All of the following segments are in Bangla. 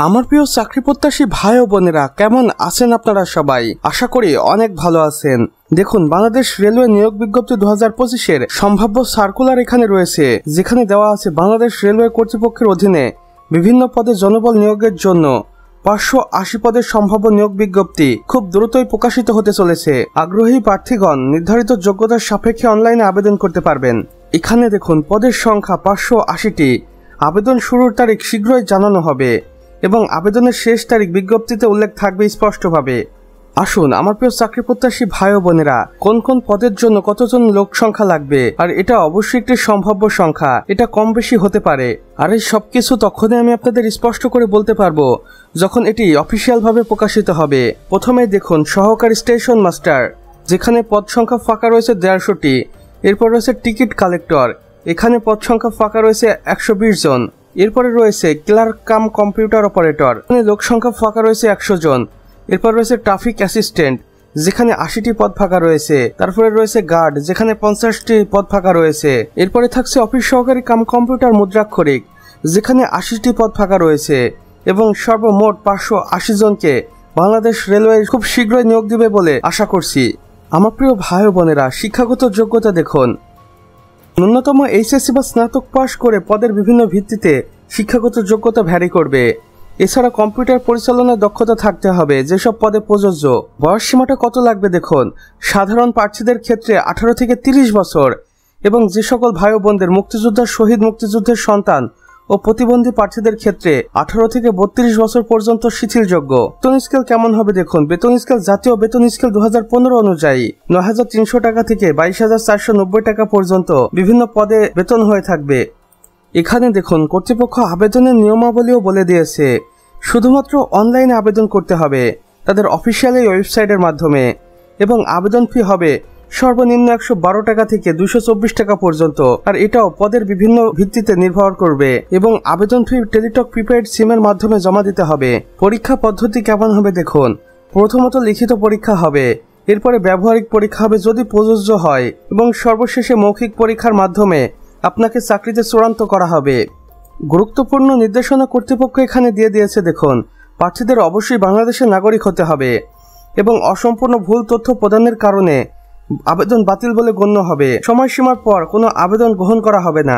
আমার প্রিয় চাকরি প্রত্যাশী ভাই ও বোনেরা, কেমন আছেন আপনারা সবাই? আশা করি অনেক ভালো আছেন। দেখুন, বাংলাদেশ রেলওয়ে নিয়োগ বিজ্ঞপ্তি 2025-এর সম্ভাব্য সার্কুলার এখানে রয়েছে, যেখানে দেওয়া আছে বাংলাদেশ রেলওয়ে কর্তৃপক্ষের অধীনে বিভিন্ন পদে জনবল নিয়োগের জন্য 580 পদের সম্ভাব্য নিয়োগ বিজ্ঞপ্তি খুব দ্রুতই প্রকাশিত হতে চলেছে। আগ্রহী প্রার্থীগণ নির্ধারিত যোগ্যতার সাপেক্ষে অনলাইনে আবেদন করতে পারবেন। এখানে দেখুন, পদের সংখ্যা 580টি। আবেদন শুরুর তারিখ শীঘ্রই জানানো হবে এবং আবেদনের শেষ তারিখ বিজ্ঞপ্তিতে উল্লেখ থাকবে স্পষ্টভাবে। আসুন, আমার প্রিয় চাকরি প্রত্যাশী ভাই ও বোনেরা, কোন কোন পদের জন্য কতজন লোক সংখ্যা লাগবে, আর এটা অবশ্যই একটি সম্ভাব্য সংখ্যা, এটা কম বেশি হতে পারে। আর এই সবকিছু তখনই আমি আপনাদের স্পষ্ট করে বলতে পারবো যখন এটি অফিসিয়াল ভাবে প্রকাশিত হবে। প্রথমে দেখুন, সহকারী স্টেশন মাস্টার, যেখানে পদ সংখ্যা ফাঁকা রয়েছে 150টি। এরপর রয়েছে টিকিট কালেক্টর, এখানে পদ সংখ্যা ফাঁকা রয়েছে 120 জন। এরপরে রয়েছে ক্লার্ক কাম কম্পিউটার অপারেটর, এখানে লোক সংখ্যা ফাঁকা রয়েছে 100 জন। এরপর রয়েছে ট্রাফিক অ্যাসিস্ট্যান্ট, যেখানে 80টি পদ ফাঁকা রয়েছে। তারপরে রয়েছে গার্ড, যেখানে 50টি পদ ফাঁকা রয়েছে। এরপরে থাকছে অফিস সহকারী কাম কম্পিউটার মুদ্রাক্ষরিক, যেখানে 80টি পদ ফাঁকা রয়েছে। এবং সর্বমোট 580 জনকে বাংলাদেশ রেলওয়ে খুব শীঘ্রই নিয়োগ দিবে বলে আশা করছি। আমার প্রিয় ভাই ও বোনেরা, শিক্ষাগত যোগ্যতা দেখুন, ন্যূনতম এইচএসসি বা স্নাতক পাশ করে পদের বিভিন্ন ভিত্তিতে শিক্ষাগত যোগ্যতা ভ্যারি করবে। এছাড়া কম্পিউটার পরিচালনার দক্ষতা থাকতে হবে, যেসব পদে প্রযোজ্য। বয়স সীমাটা কত লাগবে দেখুন, সাধারণ প্রার্থীদের ক্ষেত্রে 18 থেকে 30 বছর, এবং যে সকল ভাই ও বোনদের মুক্তিযোদ্ধা, শহীদ মুক্তিযুদ্ধের সন্তান ও প্রতিবন্ধী প্রার্থীদের ক্ষেত্রে 18 থেকে 32 বছর পর্যন্ত শিথিলযোগ্য। বেতন স্কেল কেমন হবে দেখুন, বেতন স্কেল জাতীয় বেতন স্কেল 2015 অনুযায়ী 9,300 টাকা থেকে 22,490 টাকা পর্যন্ত বিভিন্ন পদে বেতন হয়ে থাকবে। এখানে দেখুন, কর্তৃপক্ষ আবেদনের নিয়মাবলীও বলে দিয়েছে। শুধুমাত্র অনলাইনে আবেদন করতে হবে তাদের অফিসিয়াল এই ওয়েবসাইটের মাধ্যমে, এবং আবেদন ফি হবে সর্বনিম্ন 112 টাকা থেকে 224 টাকা পর্যন্ত। আর এটাও পদের বিভিন্ন ভিত্তিতে নির্ভর করবে, এবং আবেদন ফি টেলিটক প্রিপেইড সিমের মাধ্যমে জমা দিতে হবে। পরীক্ষা পদ্ধতি কেমন হবে দেখুন, প্রথমত লিখিত পরীক্ষা হবে, এরপরে ব্যবহারিক পরীক্ষা হবে যদি প্রযোজ্য হয়, এবং সর্বশেষে মৌখিক পরীক্ষার মাধ্যমে আপনাকে চাকরিতে চূড়ান্ত করা হবে। গুরুত্বপূর্ণ নির্দেশনা কর্তৃপক্ষ এখানে দিয়ে দিয়েছে দেখুন, প্রার্থীদের অবশ্যই বাংলাদেশের নাগরিক হতে হবে, এবং অসম্পূর্ণ ভুল তথ্য প্রদানের কারণে আবেদন বাতিল বলে গণ্য হবে। সময়সীমার পর কোনো আবেদন গ্রহণ করা হবে না।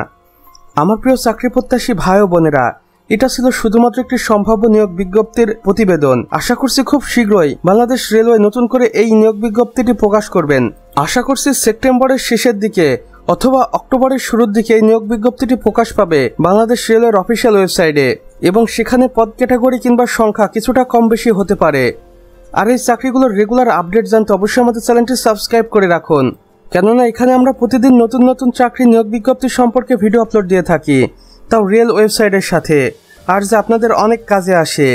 আমার প্রিয় চাকরি প্রত্যাশী ভাই ও বোনেরা, এটা ছিল শুধুমাত্র একটি সম্ভাব্য নিয়োগ বিজ্ঞপ্তির প্রতিবেদন। আশা করছি খুব শীঘ্রই বাংলাদেশ রেলওয়ে নতুন করে এই নিয়োগ বিজ্ঞপ্তিটি প্রকাশ করবেন। আশা করছি সেপ্টেম্বরের শেষের দিকে অথবা অক্টোবরের শুরুর দিকে এই নিয়োগ বিজ্ঞপ্তিটি প্রকাশ পাবে বাংলাদেশ রেলওয়ের অফিসিয়াল ওয়েবসাইটে, এবং সেখানে পদ ক্যাটাগরি কিংবা সংখ্যা কিছুটা কম বেশি হতে পারে। আর এই চাকরিগুলোর রেগুলার আপডেট জানতে অবশ্যই আমাদের চ্যানেলটি সাবস্ক্রাইব করে রাখুন, কেননা এখানে আমরা প্রতিদিন নতুন নতুন চাকরি নিয়োগ বিজ্ঞপ্তি সম্পর্কে ভিডিও আপলোড দিয়ে থাকি, তাও রিয়েল ওয়েবসাইটের সাথে, আর যা আপনাদের অনেক কাজে আসে।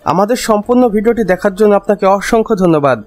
আমাদের সম্পূর্ণ ভিডিওটি দেখার জন্য আপনাকে অসংখ্য ধন্যবাদ।